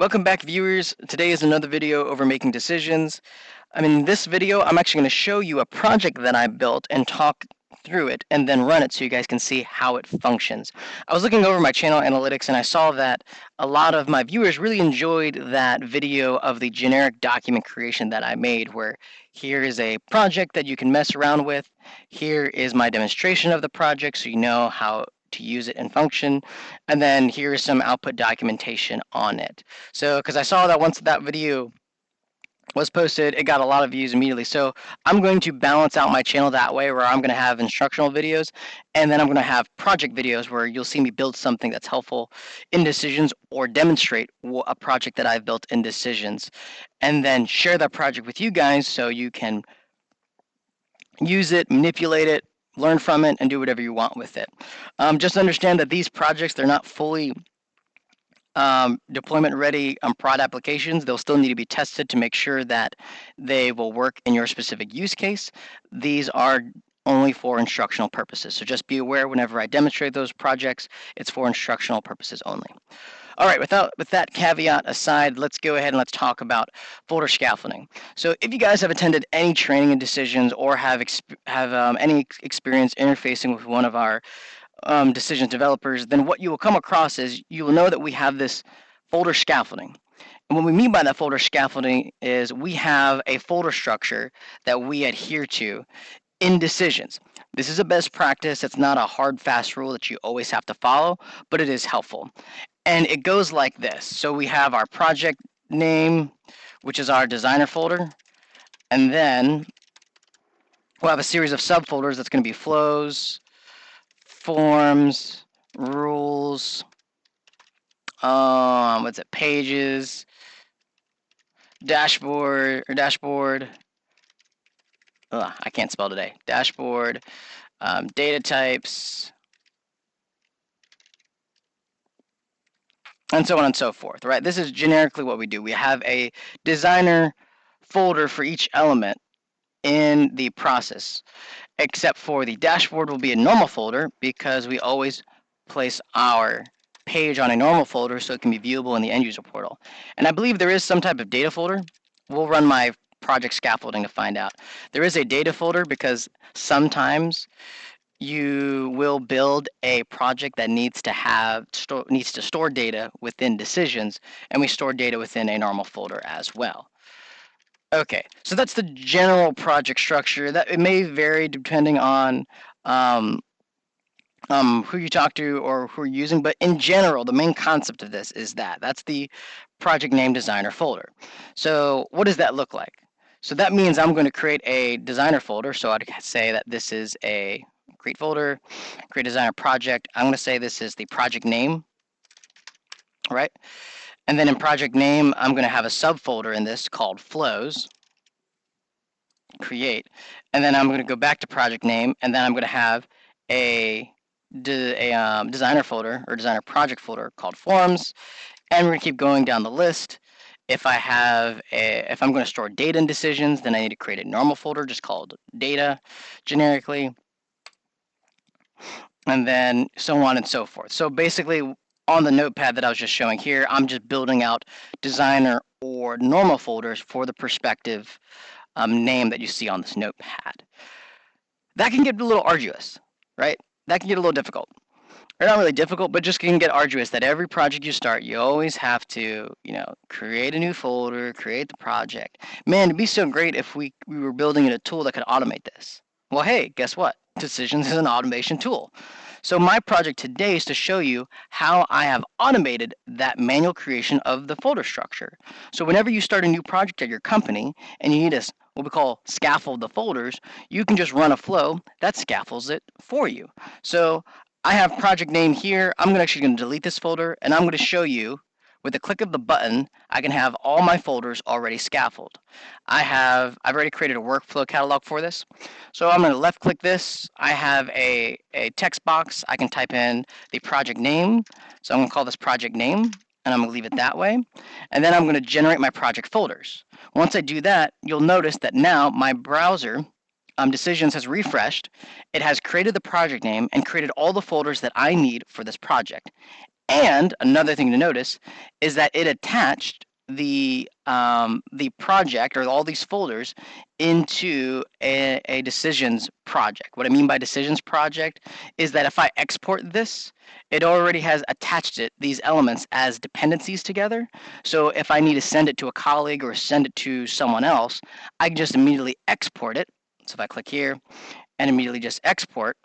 Welcome back, viewers. Today is another video over making decisions. In this video, I'm actually going to show you a project that I built and talk through it and then run it so you guys can see how it functions. I was looking over my channel analytics and I saw that a lot of my viewers really enjoyed that video of the generic document creation that I made, where here is a project that you can mess around with. Here is my demonstration of the project so you know how to use it and function, and then here is some output documentation on it. So because I saw that once that video was posted, it got a lot of views immediately. So I'm going to balance out my channel that way, where I'm going to have instructional videos and then I'm going to have project videos where you'll see me build something that's helpful in decisions or demonstrate a project that I've built in decisions, and then share that project with you guys so you can use it, manipulate it, learn from it, and do whatever you want with it. Just understand that these projects, they're not fully deployment ready prod applications. They'll still need to be tested to make sure that they will work in your specific use case. These are only for instructional purposes. So just be aware whenever I demonstrate those projects, it's for instructional purposes only. All right, with that caveat aside, let's go ahead and let's talk about folder scaffolding. So if you guys have attended any training in decisions or have any experience interfacing with one of our decisions developers, then what you will come across is you will know that we have this folder scaffolding. And what we mean by that folder scaffolding is we have a folder structure that we adhere to in decisions. This is a best practice. It's not a hard, fast rule that you always have to follow, but it is helpful. And it goes like this. So we have our project name, which is our designer folder, and then we'll have a series of subfolders that's going to be flows, forms, rules, pages, dashboard. Ugh, I can't spell today. Dashboard, data types, and so on and so forth, right? This is generically what we do. We have a designer folder for each element in the process, except for the dashboard will be a normal folder because we always place our page on a normal folder so it can be viewable in the end user portal. And I believe there is some type of data folder. We'll run my project scaffolding to find out. There is a data folder because sometimes you will build a project that needs to store data within decisions, and we store data within a normal folder as well. Okay, so that's the general project structure. That it may vary depending on who you talk to or who you're using, but in general, the main concept of this is that's the project name designer folder. So what does that look like? So that means I'm going to create a designer folder. So I'd say that this is a create folder, create designer project. I'm going to say this is the project name, right? And then in project name, I'm going to have a subfolder in this called flows, create, and then I'm going to go back to project name, and then I'm going to have a designer folder or designer project folder called forms, and we're going to keep going down the list. If I'm going to store data in decisions, then I need to create a normal folder just called data generically, and then so on and so forth. So basically, on the notepad that I was just showing here, I'm just building out designer or normal folders for the perspective name that you see on this notepad. That can get a little arduous, right? That can get a little difficult. Or not really difficult, but just can get arduous that every project you start, you always have to, create a new folder, create the project. Man, it'd be so great if we were building a tool that could automate this. Well, hey, guess what? Decisions is an automation tool. So my project today is to show you how I have automated that manual creation of the folder structure. So whenever you start a new project at your company and you need to what we call scaffold the folders, you can just run a flow that scaffolds it for you. So I have project name here. I'm actually going to delete this folder, and I'm going to show you with a click of the button, I can have all my folders already scaffolded. I've already created a workflow catalog for this. So I'm going to left click this. I have a text box. I can type in the project name. So I'm going to call this project name, and I'm going to leave it that way. And then I'm going to generate my project folders. Once I do that, you'll notice that now my browser decisions has refreshed. It has created the project name and created all the folders that I need for this project. And another thing to notice is that it attached the project or all these folders into a decisions project. What I mean by decisions project is that if I export this, it already has attached these elements as dependencies together. So if I need to send it to a colleague or send it to someone else, I can just immediately export it. So if I click here and immediately just export,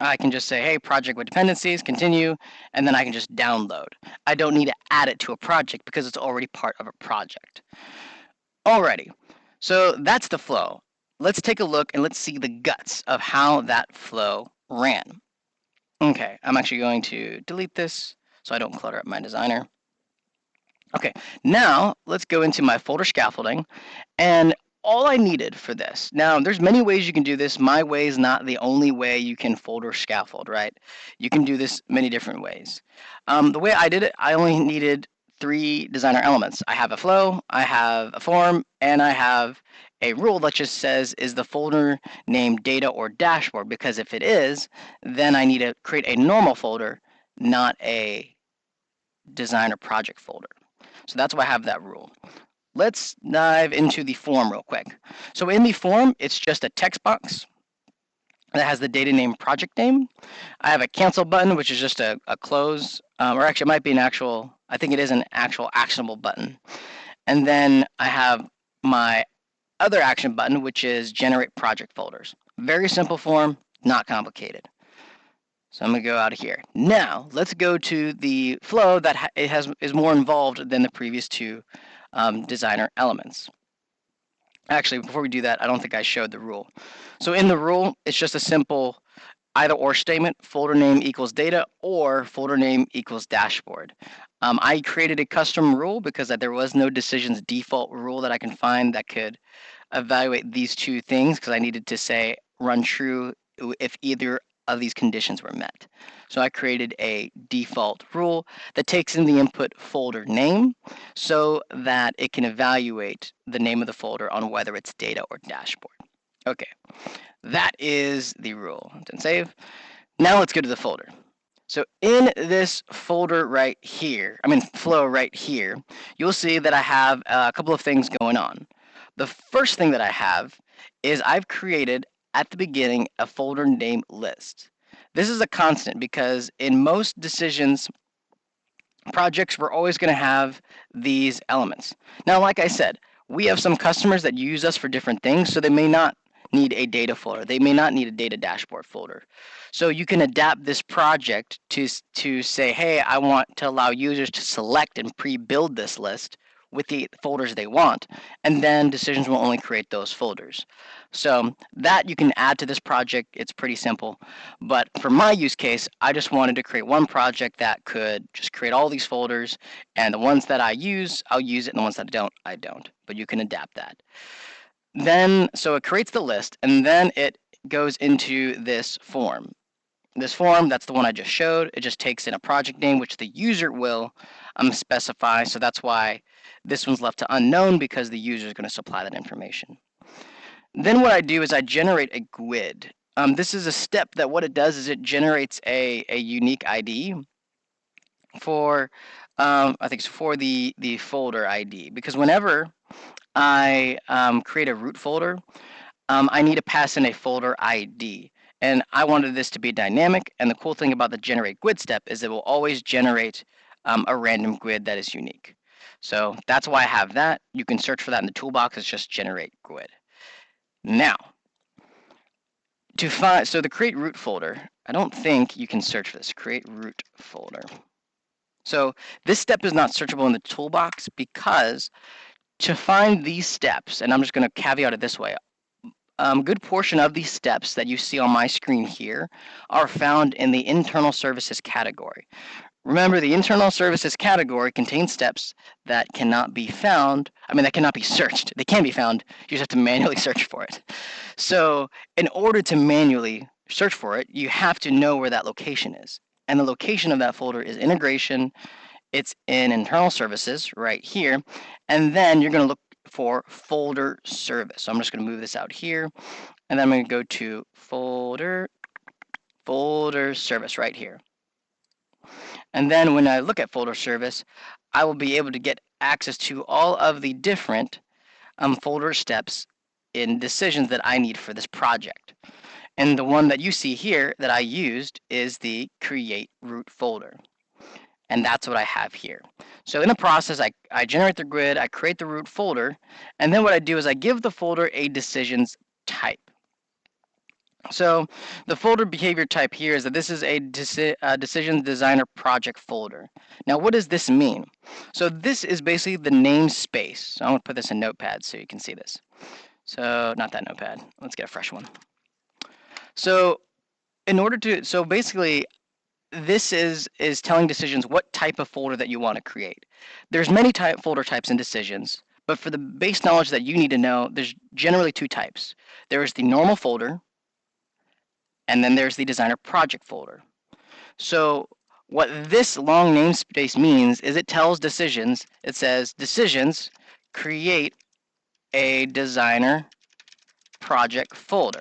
I can just say, hey, project with dependencies, continue, and then I can just download. I don't need to add it to a project because it's already part of a project. Alrighty, so that's the flow. Let's take a look and let's see the guts of how that flow ran. Okay, I'm actually going to delete this so I don't clutter up my designer. Okay, now let's go into my folder scaffolding, and all I needed for this. Now, there's many ways you can do this. My way is not the only way you can folder scaffold, right? You can do this many different ways. The way I did it, I only needed 3 designer elements. I have a flow, I have a form, and I have a rule that just says, is the folder named data or dashboard? Because if it is, then I need to create a normal folder, not a designer project folder. So that's why I have that rule. Let's dive into the form real quick. So in the form, it's just a text box that has the data name, project name. I have a cancel button, which is just a close, or actually it might be an actual, I think it is an actual actionable button. And then I have my other action button, which is generate project folders. Very simple form, not complicated. So I'm going to go out of here. Now, let's go to the flow that is more involved than the previous 2 designer elements. Actually, before we do that, I don't think I showed the rule. So in the rule, it's just a simple either or statement, folder name equals data or folder name equals dashboard. I created a custom rule because there was no decisions default rule that I can find that could evaluate these 2 things, because I needed to say run true if either of these conditions were met. So I created a default rule that takes in the input folder name so that it can evaluate the name of the folder on whether it's data or dashboard. Okay, that is the rule. Then save. Now let's go to the folder. So in this folder right here, flow right here, you'll see that I have a couple of things going on. The first thing that I have is I've created at the beginning a folder name list. This is a constant because in most decisions projects, we're always going to have these elements. Now, like I said, we have some customers that use us for different things, so they may not need a data folder. They may not need a data dashboard folder. So you can adapt this project to say, hey, I want to allow users to select and pre-build this list with the folders they want, and then decisions will only create those folders. So that you can add to this project. It's pretty simple. But for my use case, I just wanted to create one project that could just create all these folders, and the ones that I use, I'll use it, and the ones that I don't. But you can adapt that. Then, so it creates the list, and then it goes into this form. This form, that's the one I just showed. It just takes in a project name, which the user will specify. So that's why this one's left to unknown, because the user is going to supply that information. Then what I do is I generate a GUID. This is a step that what it does is it generates a unique ID for, I think it's for the folder ID, because whenever I create a root folder, I need to pass in a folder ID. And I wanted this to be dynamic, and the cool thing about the generate GUID step is it will always generate a random GUID that is unique. So that's why I have that. You can search for that in the toolbox. It's just generate GUID. Now, so the create root folder, I don't think you can search for this. Create root folder. So this step is not searchable in the toolbox because to find these steps, and I'm just going to caveat it this way, a good portion of these steps that you see on my screen here are found in the internal services category. Remember, the internal services category contains steps that cannot be found. That cannot be searched. They can be found. You just have to manually search for it. So in order to manually search for it, you have to know where that location is. And the location of that folder is integration. It's in internal services right here. And then you're going to look for folder service. So I'm just going to move this out here, and then I'm going to go to folder service right here. And then when I look at folder service, I will be able to get access to all of the different folder steps in decisions that I need for this project. And the one that you see here that I used is the create root folder. And that's what I have here. So in the process, I generate the grid, I create the root folder, and then what I do is I give the folder a decisions type. So the folder behavior type here is that this is a decision designer project folder. Now what does this mean? So this is basically the namespace. So I'm going to put this in Notepad so you can see this. So not that Notepad. Let's get a fresh one. So so basically this is telling decisions what type of folder that you want to create. There's many folder types in decisions, but for the base knowledge that you need to know, there's generally two types. There is the normal folder, and then there's the designer project folder. So what this long namespace means is it tells decisions, it says decisions create a designer project folder.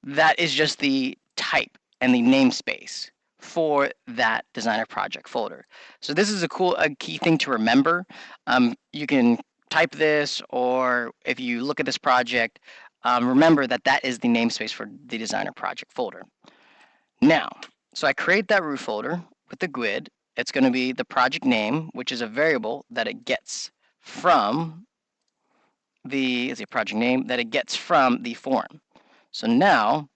That is just the type and the namespace for that designer project folder. So this is a key thing to remember. You can type this, or if you look at this project, remember that that is the namespace for the designer project folder. Now, so I create that root folder with the GUID. It's going to be the project name, which is a variable that it gets from the project name that it gets from the form. So now,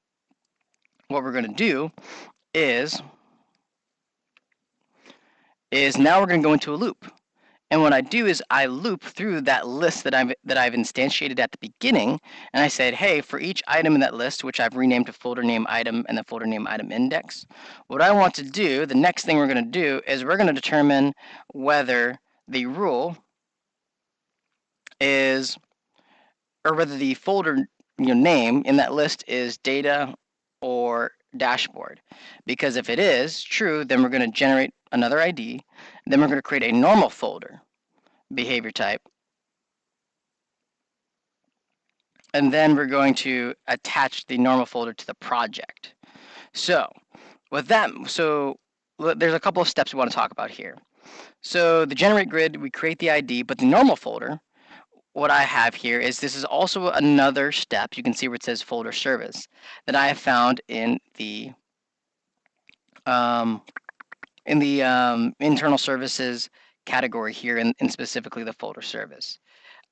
what we're going to do is now we're going to go into a loop. And what I do is I loop through that list that I've instantiated at the beginning, and I said, hey, for each item in that list, which I've renamed to folder name item and the folder name item index, what I want to do, the next thing we're going to do is we're going to determine whether the rule is, or whether the folder name in that list is data or dashboard. Because if it is true, then we're going to generate another ID. Then we're going to create a normal folder behavior type. And then we're going to attach the normal folder to the project. So with that, there's a couple of steps we want to talk about here. So the generate grid, we create the ID, but the normal folder, what I have here is this is also another step. You can see where it says folder service that I have found in the internal services category here, and specifically the folder service.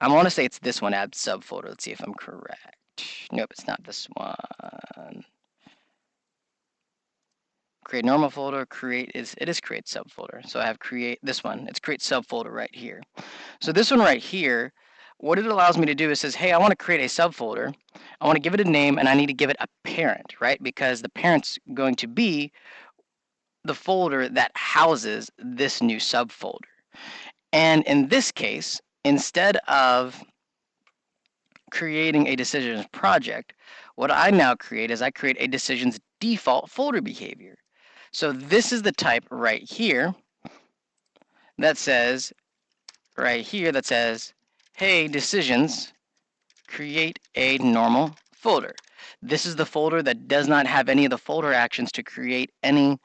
I want to say it's this one, add subfolder. Let's see if I'm correct. Nope, it's not this one. Create normal folder, it is create subfolder. So I have create this one. It's create subfolder right here. So this one right here, what it allows me to do is says, hey, I want to create a subfolder. I want to give it a name, and I need to give it a parent, right? Because the parent's going to be the folder that houses this new subfolder. And in this case, instead of creating a decisions project, what I now create is I create a decisions default folder behavior. So this is the type right here that says, hey, decisions, create a normal folder. This is the folder that does not have any of the folder actions to create any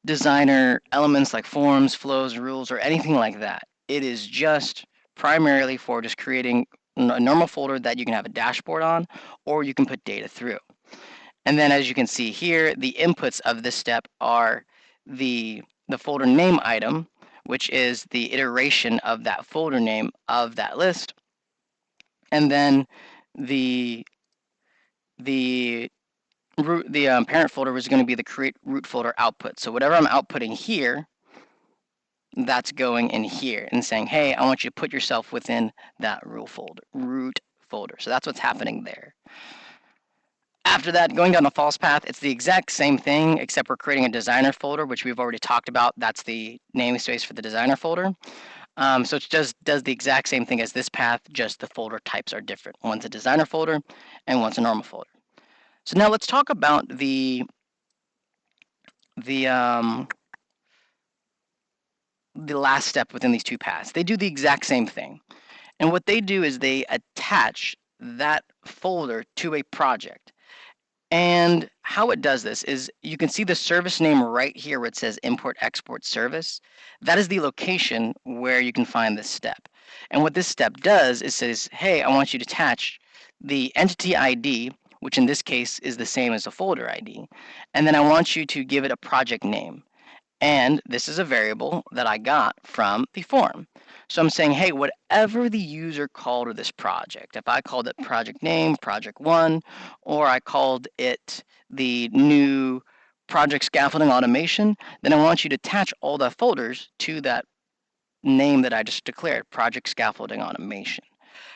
designer elements like forms, flows, rules, or anything like that. It is just primarily for just creating a normal folder that you can have a dashboard on, or you can put data through. And then as you can see here, the inputs of this step are the folder name item, which is the iteration of that folder name of that list. And then the parent folder is going to be the create root folder output. So whatever I'm outputting here, that's going in here and saying, hey, I want you to put yourself within that root folder. So that's what's happening there. After that, going down the false path, it's the exact same thing, except we're creating a designer folder, which we've already talked about. That's the namespace for the designer folder. So it just does the exact same thing as this path, just the folder types are different. One's a designer folder and one's a normal folder. So now let's talk about the the last step within these two paths. They do the exact same thing. And what they do is they attach that folder to a project. And how it does this is you can see the service name right here where it says import export service. That is the location where you can find this step. And what this step does is says, hey, I want you to attach the entity ID, which in this case is the same as the folder ID. And then I want you to give it a project name. And this is a variable that I got from the form. So I'm saying, hey, whatever the user called this project, if I called it project name, project one, or I called it the new project scaffolding automation, then I want you to attach all the folders to that name that I just declared, project scaffolding automation.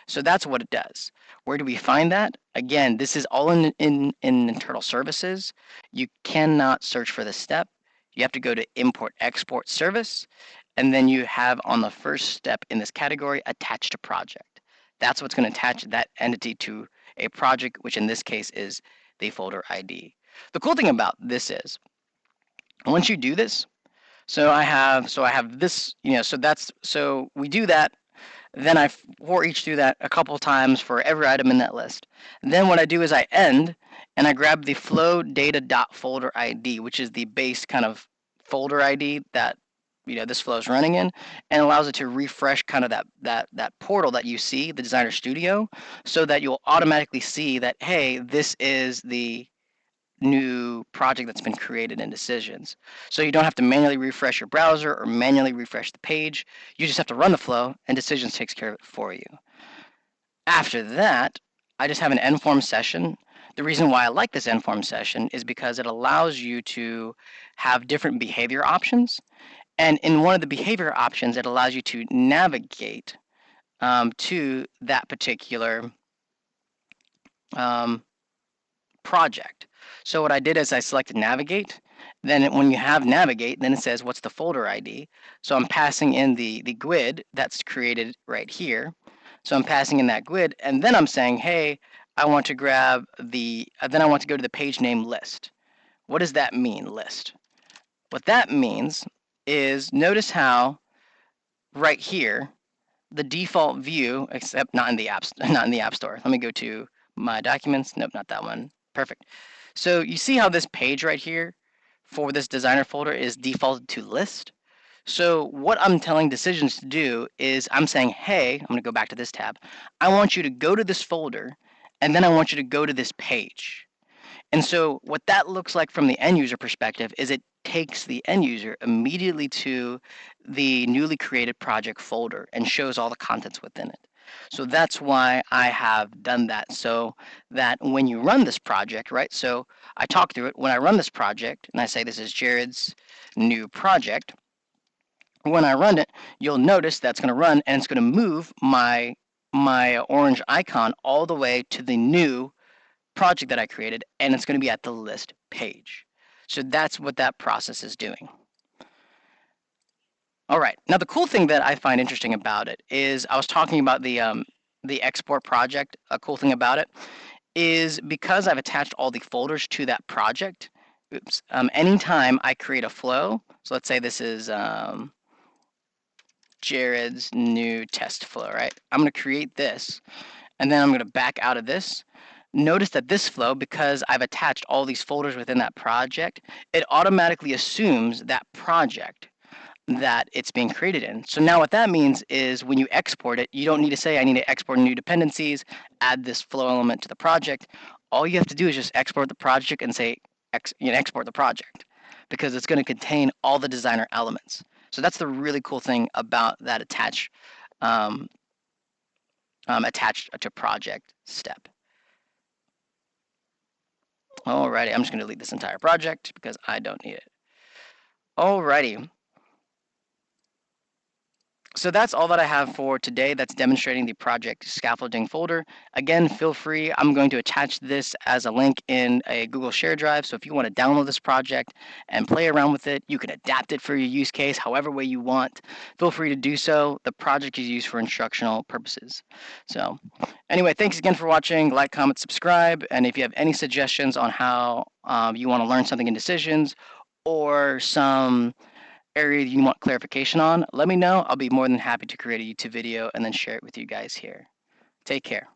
So that's what it does. Where do we find that? Again, this is all in internal services. You cannot search for this step. You have to go to import export service, and then you have on the first step in this category, attach to project. That's what's going to attach that entity to a project, which in this case is the folder ID. The cool thing about this is once you do this, so I have this, so we do that, then I for each do that a couple times for every item in that list. And then what I do is I end and I grab the flow data.folder ID, which is the base kind of folder ID that this flow is running in, and allows it to refresh kind of that portal that you see, the Designer Studio, so that you'll automatically see that, hey, this is the new project that's been created in Decisions. So you don't have to manually refresh your browser or manually refresh the page. You just have to run the flow, and Decisions takes care of it for you. After that, I just have an end-form session. The reason why I like this end-form session is because it allows you to have different behavior options. And in one of the behavior options, it allows you to navigate to that particular project. So what I did is I selected navigate. Then when you have navigate, then it says what's the folder ID. So I'm passing in the GUID that's created right here. So I'm passing in that GUID, and then I'm saying, hey, I want to grab then I want to go to the page name list. What does that mean, list? What that means is notice how right here, the default view, except not in the app store. Let me go to my documents. Nope, not that one. Perfect. So you see how this page right here for this designer folder is defaulted to list. So what I'm telling Decisions to do is I'm saying, hey, I'm going to go back to this tab. I want you to go to this folder, and then I want you to go to this page. And so what that looks like from the end user perspective is it takes the end user immediately to the newly created project folder and shows all the contents within it. So that's why I have done that, so that when you run this project, right? So I talk through it. When I run this project and I say this is Jared's new project, when I run it, you'll notice that's going to run and it's going to move my orange icon all the way to the new project that I created, and it's going to be at the list page. So that's what that process is doing. All right. Now the cool thing that I find interesting about it is I was talking about the export project. A cool thing about it is because I've attached all the folders to that project. Oops. Anytime I create a flow, so let's say this is Jared's new test flow, right? I'm going to create this, and then I'm going to back out of this. Notice that this flow, because I've attached all these folders within that project, it automatically assumes that project that it's being created in. So now what that means is when you export it, you don't need to say, I need to export new dependencies, add this flow element to the project. All you have to do is just export the project and say, export the project, because it's going to contain all the designer elements. So that's the really cool thing about that attached to project step. Alrighty, I'm just going to delete this entire project because I don't need it. Alrighty. So that's all that I have for today. That's demonstrating the project scaffolding folder. Again, feel free. I'm going to attach this as a link in a Google Share Drive. So if you want to download this project and play around with it, you can adapt it for your use case however way you want. Feel free to do so. The project is used for instructional purposes. So anyway, thanks again for watching. Like, comment, subscribe. And if you have any suggestions on how you want to learn something in Decisions or some area you want clarification on, let me know. I'll be more than happy to create a YouTube video and then share it with you guys here. Take care.